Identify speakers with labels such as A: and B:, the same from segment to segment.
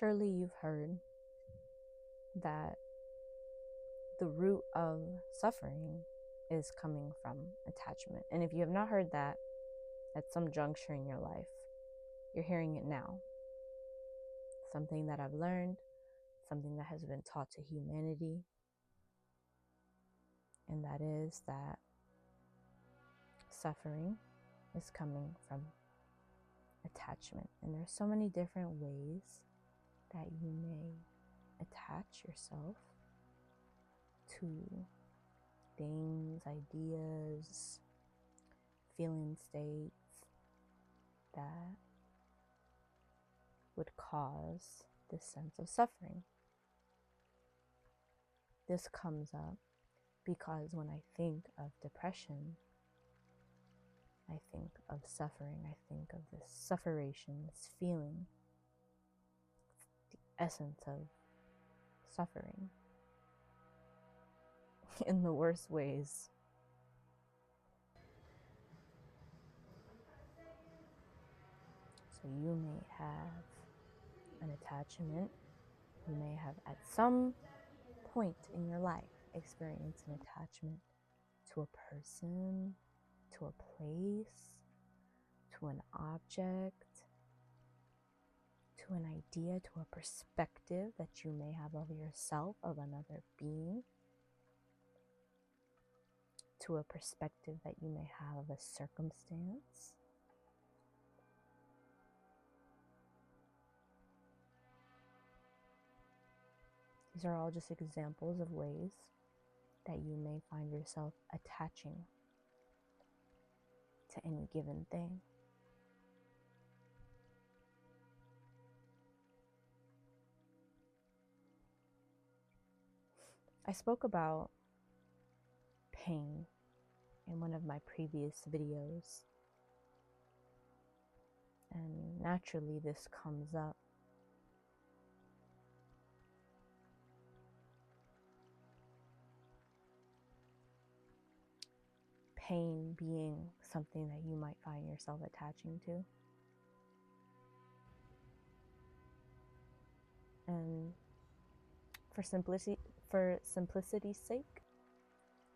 A: Surely you've heard that the root of suffering is coming from attachment. And if you have not heard that at some juncture in your life, you're hearing it now. Something that I've learned, something that has been taught to humanity, and that is that suffering is coming from attachment. And there's so many different ways that you may attach yourself to things, ideas, feeling states that would cause this sense of suffering. This comes up because when I think of depression, I think of suffering. I think of this sufferation, this feeling, the essence of suffering in the worst ways. So you may have an attachment. You may have at some point in your life experienced an attachment to a person, to a place, to an object, to an idea, to a perspective that you may have of yourself, of another being, to a perspective that you may have of a circumstance. These are all just examples of ways that you may find yourself attaching to any given thing. I spoke about pain in one of my previous videos, and naturally this comes up. Pain being something that you might find yourself attaching to. And for simplicity's sake,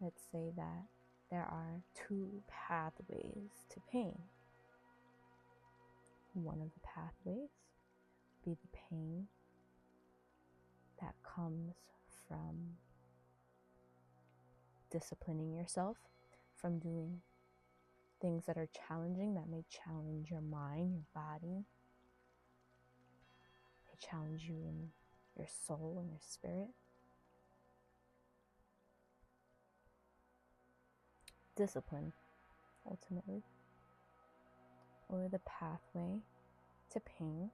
A: let's say that there are two pathways to pain. One of the pathways be the pain that comes from disciplining yourself, from doing things that are challenging, that may challenge your mind, your body, may challenge you in your soul and your spirit. Discipline, ultimately. Or the pathway to pain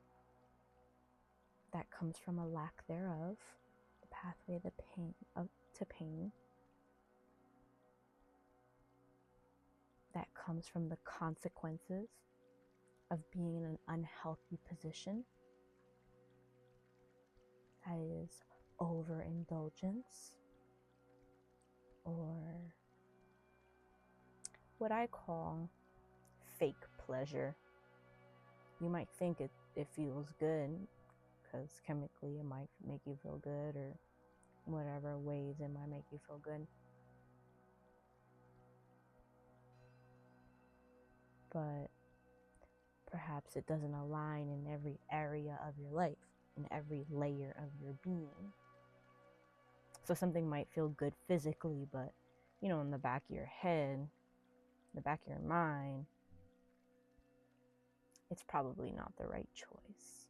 A: that comes from a lack thereof, the pathway to pain that comes from the consequences of being in an unhealthy position. That is overindulgence, or what I call fake pleasure. You might think it feels good because chemically it might make you feel good, or whatever ways it might make you feel good. But perhaps it doesn't align in every area of your life, in every layer of your being. So something might feel good physically, but in the back of your head, in the back of your mind, it's probably not the right choice.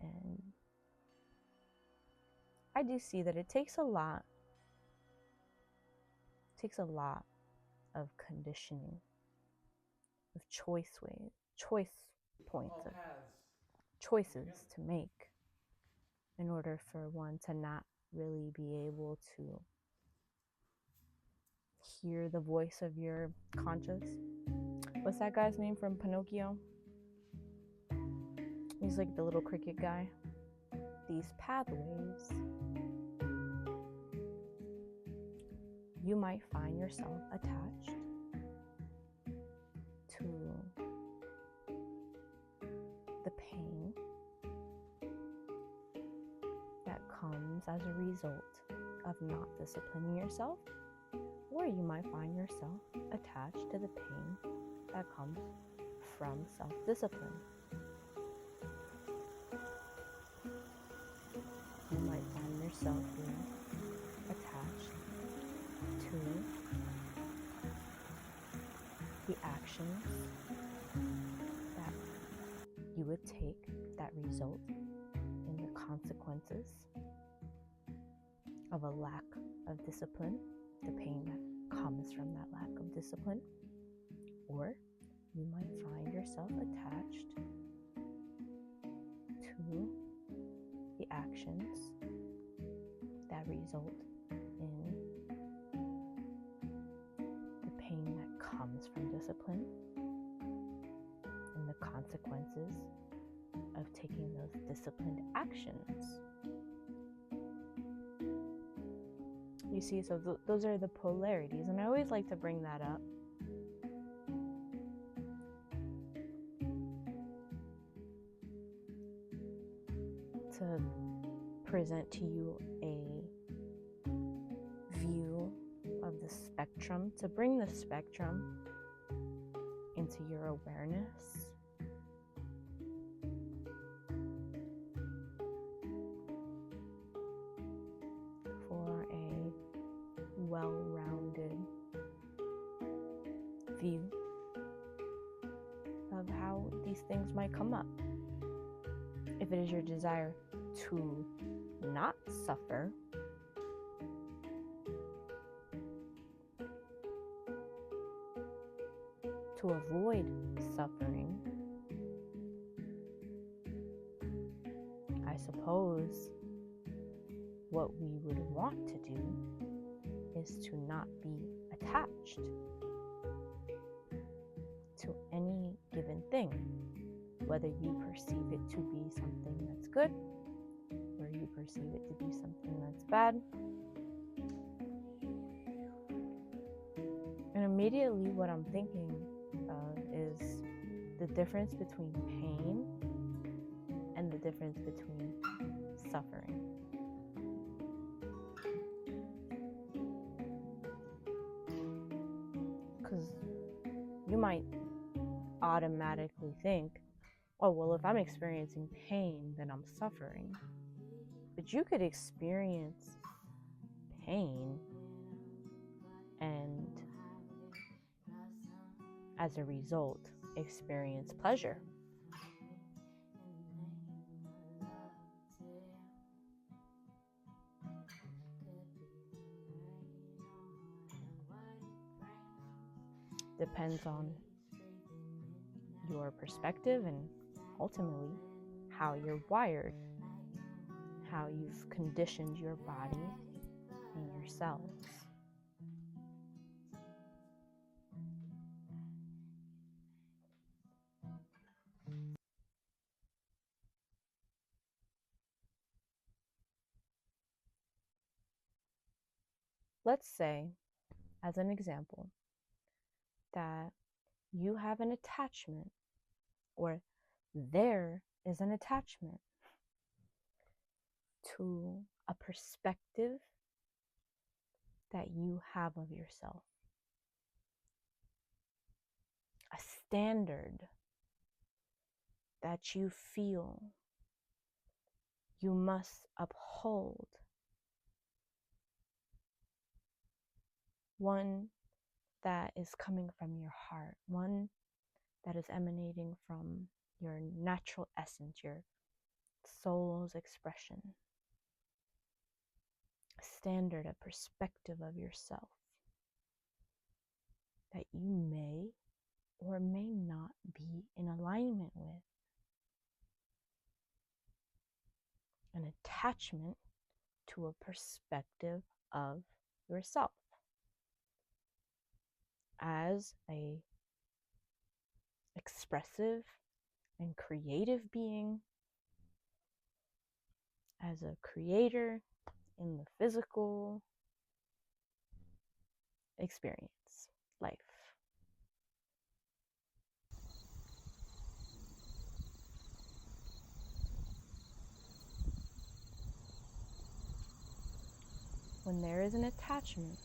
A: And I do see that it takes a lot of conditioning, of choices to make in order for one to not really be able to hear the voice of your conscious. What's that guy's name from Pinocchio? He's like the little cricket guy. These pathways, you might find yourself attached to the pain that comes as a result of not disciplining yourself, or you might find yourself attached to the pain that comes from self-discipline. You might find yourself being attached to the actions that you would take that result in the consequences of a lack of discipline, the pain that comes from that lack of discipline. Or you might find yourself attached to the actions that result in the pain that comes from discipline and the consequences of taking those disciplined actions. You see, so those are the polarities, and I always like to bring that up to present to you a view of the spectrum, to bring the spectrum into your awareness. For a well-rounded view of how these things might come up. If it is your desire to not suffer, to avoid suffering, I suppose what we would want to do is to not be attached to any given thing, whether you perceive it to be something that's good or you perceive it to be something that's bad. And immediately what I'm thinking of is the difference between pain and the difference between suffering. Because you might automatically think, oh, well, if I'm experiencing pain, then I'm suffering. But you could experience pain and, as a result, experience pleasure. Depends on your perspective and ultimately how you're wired, how you've conditioned your body and your cells. Let's say, as an example, that you have an attachment, or there is an attachment to a perspective that you have of yourself, a standard that you feel you must uphold, one that is coming from your heart, one that is emanating from your natural essence, your soul's expression. A standard, a perspective of yourself that you may or may not be in alignment with. An attachment to a perspective of yourself as a expressive and creative being, as a creator in the physical experience, life. is an attachment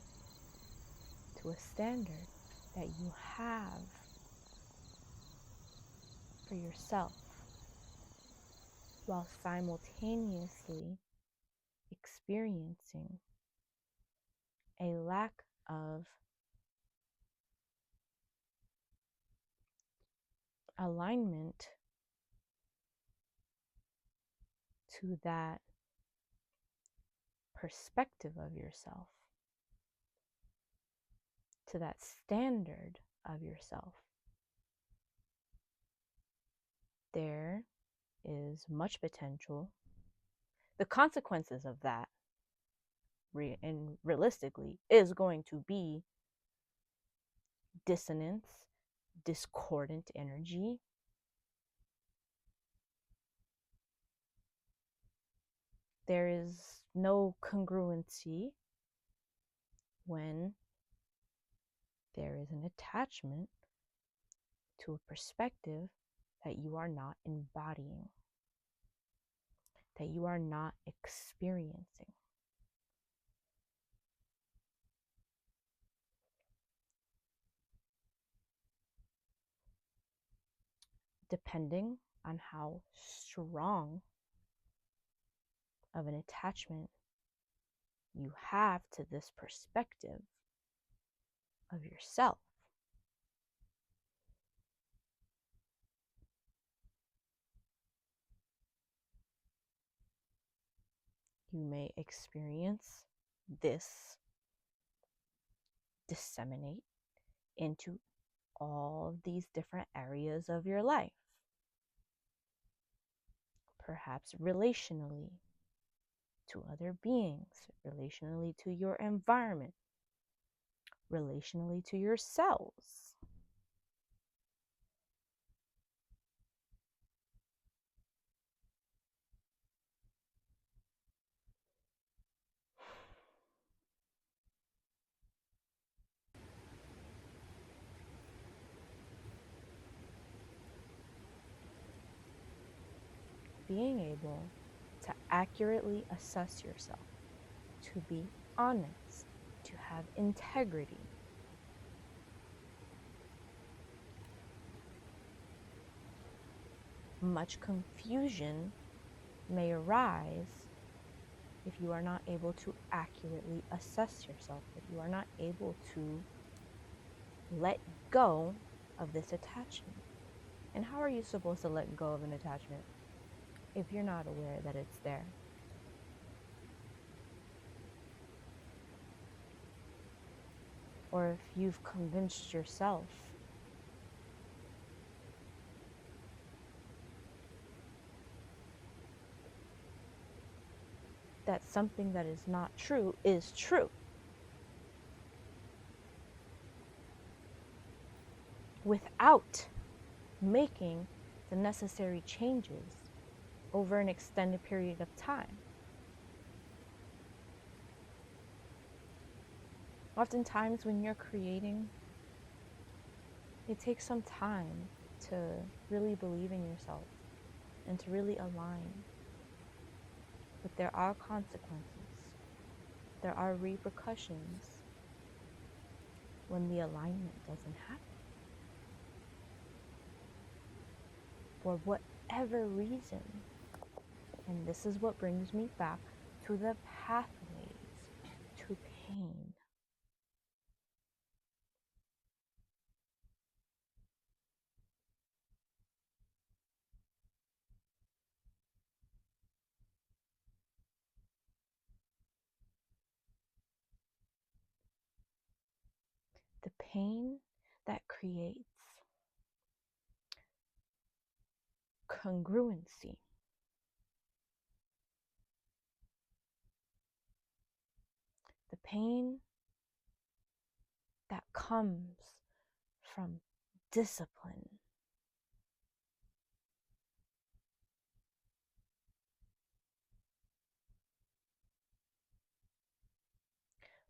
A: to a standard that you have for yourself, while simultaneously experiencing a lack of alignment to that perspective of yourself, to that standard of yourself. There is much potential. The consequences of that, and realistically, is going to be dissonance, discordant energy. There is no congruency when there is an attachment to a perspective that you are not embodying, that you are not experiencing. Depending on how strong of an attachment you have to this perspective of yourself, you may experience this disseminate into all of these different areas of your life. Perhaps relationally to other beings, relationally to your environment, relationally to yourselves. Being able to accurately assess yourself, to be honest, to have integrity. Much confusion may arise if you are not able to accurately assess yourself, if you are not able to let go of this attachment. And how are you supposed to let go of an attachment if you're not aware that it's there? Or if you've convinced yourself that something that is not true is true, without making the necessary changes over an extended period of time. Oftentimes when you're creating, it takes some time to really believe in yourself and to really align. But there are consequences. There are repercussions when the alignment doesn't happen. For whatever reason. And this is what brings me back to the pathways to pain. The pain that creates congruency. The pain that comes from discipline.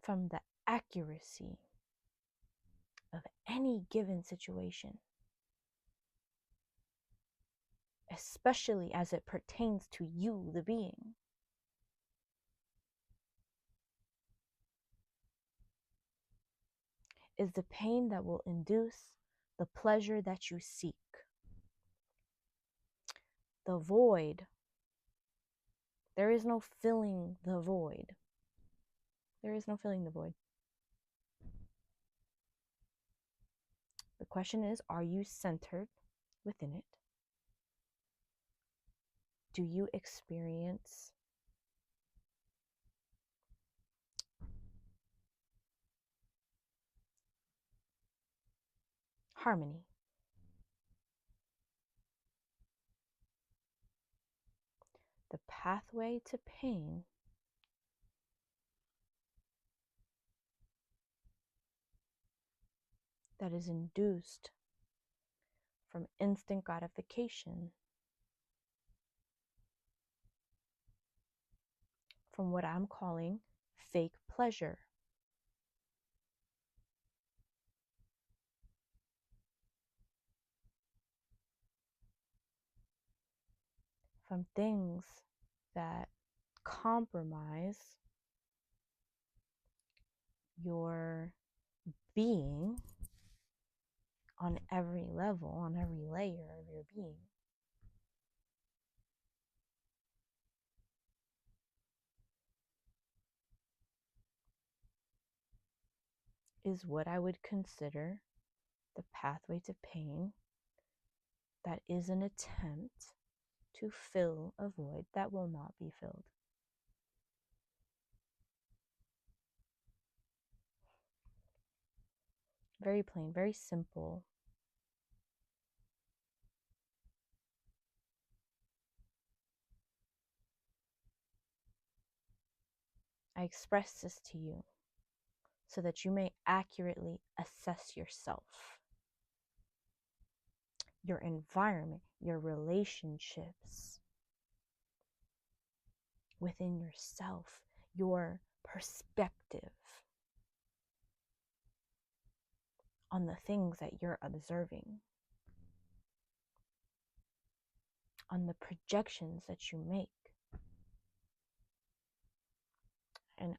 A: From the accuracy of any given situation, especially as it pertains to you, the being. is the pain that will induce the pleasure that you seek. The void, there is no filling the void. There is no filling the void. The question is, are you centered within it? Do you experience harmony? The pathway to pain that is induced from instant gratification, from what I'm calling fake pleasure. From things that compromise your being on every level, on every layer of your being. Is what I would consider the pathway to pain that is an attempt to fill a void that will not be filled. Very plain, very simple. I express this to you so that you may accurately assess yourself, your environment, your relationships within yourself, your perspective on the things that you're observing, on the projections that you make. And,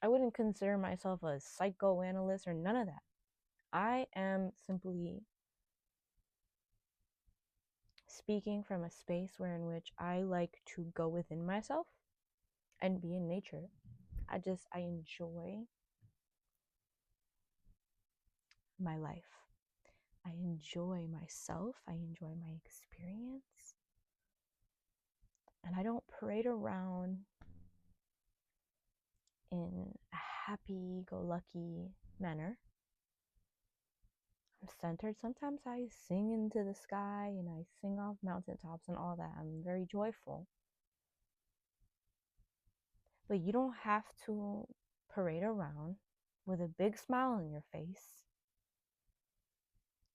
A: I wouldn't consider myself a psychoanalyst or none of that. I am simply speaking from a space in which I like to go within myself and be in nature. I enjoy my life. I enjoy myself. I enjoy my experience. And I don't parade around in a happy-go-lucky manner. I'm centered. Sometimes I sing into the sky and I sing off mountaintops and all that. I'm very joyful. But you don't have to parade around with a big smile on your face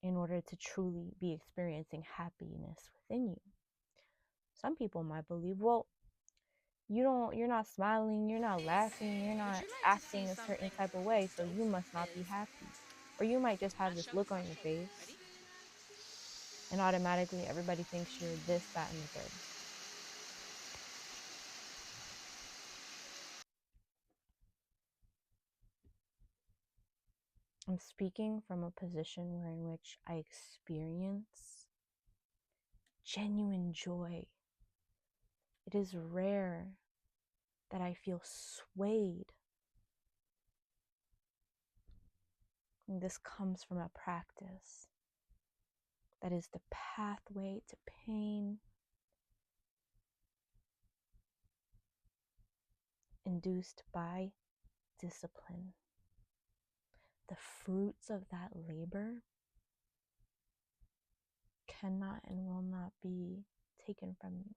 A: in order to truly be experiencing happiness within you. Some people might believe, well, you're not smiling, you're not laughing, you're not acting a certain type of way, so you must not be happy. Or you might just have this look on your face and automatically everybody thinks you're this, that, and the third. I'm speaking from a position in which I experience genuine joy. It is rare that I feel swayed. And this comes from a practice that is the pathway to pain, induced by discipline. The fruits of that labor cannot and will not be taken from you.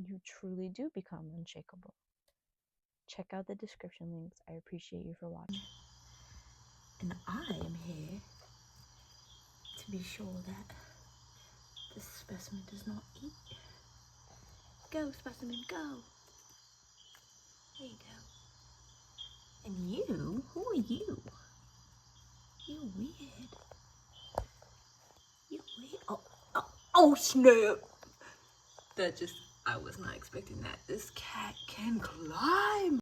A: You truly do become unshakable. Check out the description links. I appreciate you for watching.
B: And I am here to be sure that this specimen does not eat. Go, specimen, go. There you go. And you? Who are you? You're weird. You're weird. Oh, snap. I was not expecting that. This cat can climb.